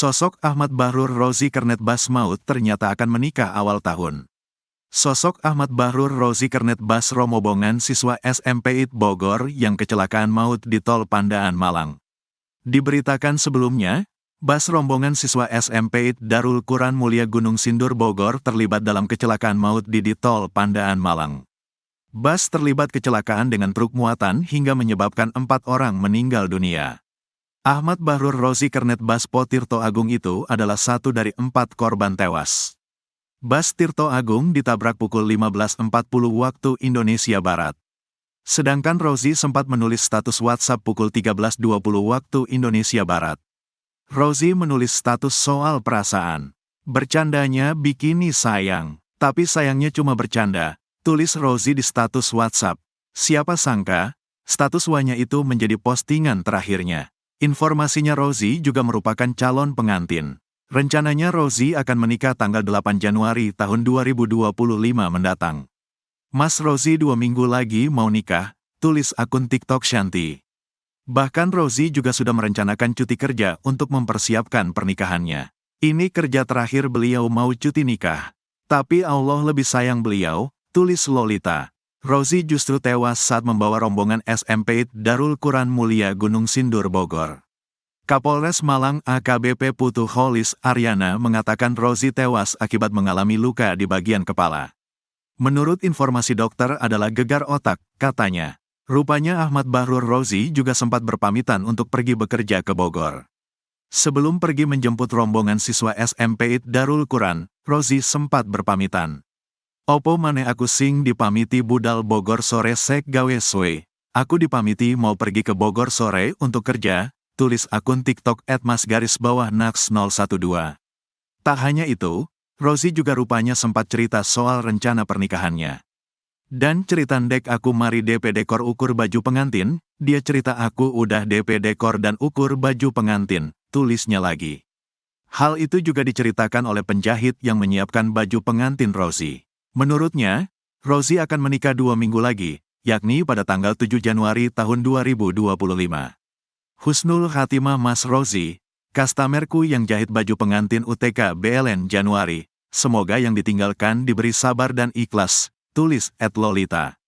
Sosok Ahmad Bahrur Rozi Kernet Bas Maut ternyata akan menikah awal tahun. Sosok Ahmad Bahrur Rozi Kernet Bas rombongan siswa SMP IT Bogor yang kecelakaan maut di Tol Pandaan Malang. Diberitakan sebelumnya, bas rombongan siswa SMP IT Darul Quran Mulia Gunung Sindur Bogor terlibat dalam kecelakaan maut di Tol Pandaan Malang. Bas terlibat kecelakaan dengan truk muatan hingga menyebabkan 4 orang meninggal dunia. Ahmad Bahrur Rozi Kernet Bas Po Tirto Agung itu adalah satu dari 4 korban tewas. Bas Tirto Agung ditabrak pukul 15.40 waktu Indonesia Barat. Sedangkan Rozi sempat menulis status WhatsApp pukul 13.20 waktu Indonesia Barat. Rozi menulis status soal perasaan. Bercandanya bikini sayang, tapi sayangnya cuma bercanda, tulis Rozi di status WhatsApp. Siapa sangka, status wanya itu menjadi postingan terakhirnya. Informasinya Rozi juga merupakan calon pengantin. Rencananya Rozi akan menikah tanggal 8 Januari tahun 2025 mendatang. Mas Rozi 2 minggu lagi mau nikah, tulis akun TikTok Shanti. Bahkan Rozi juga sudah merencanakan cuti kerja untuk mempersiapkan pernikahannya. Ini kerja terakhir beliau mau cuti nikah. Tapi Allah lebih sayang beliau, tulis Lolita. Rozi justru tewas saat membawa rombongan SMP Darul Quran Mulia Gunung Sindur Bogor. Kapolres Malang AKBP Putu Holis Aryana mengatakan Rozi tewas akibat mengalami luka di bagian kepala. Menurut informasi dokter adalah gegar otak, katanya. Rupanya Ahmad Bahrur Rozi juga sempat berpamitan untuk pergi bekerja ke Bogor. Sebelum pergi menjemput rombongan siswa SMP Darul Quran, Rozi sempat berpamitan. Opo mane aku sing dipamiti budal Bogor sore sek gawe suwe. Aku dipamiti mau pergi ke Bogor sore untuk kerja, tulis akun TikTok @masgarisbawah_naks012. Tak hanya itu, Rozi juga rupanya sempat cerita soal rencana pernikahannya. Dan cerita dek aku mari DP dekor ukur baju pengantin, dia cerita aku udah DP dekor dan ukur baju pengantin, tulisnya lagi. Hal itu juga diceritakan oleh penjahit yang menyiapkan baju pengantin Rozi. Menurutnya, Rozi akan menikah 2 minggu lagi, yakni pada tanggal 7 Januari tahun 2025. Husnul Khatimah Mas Rozi, customerku yang jahit baju pengantin UTK BLN Januari, semoga yang ditinggalkan diberi sabar dan ikhlas, tulis @lolita.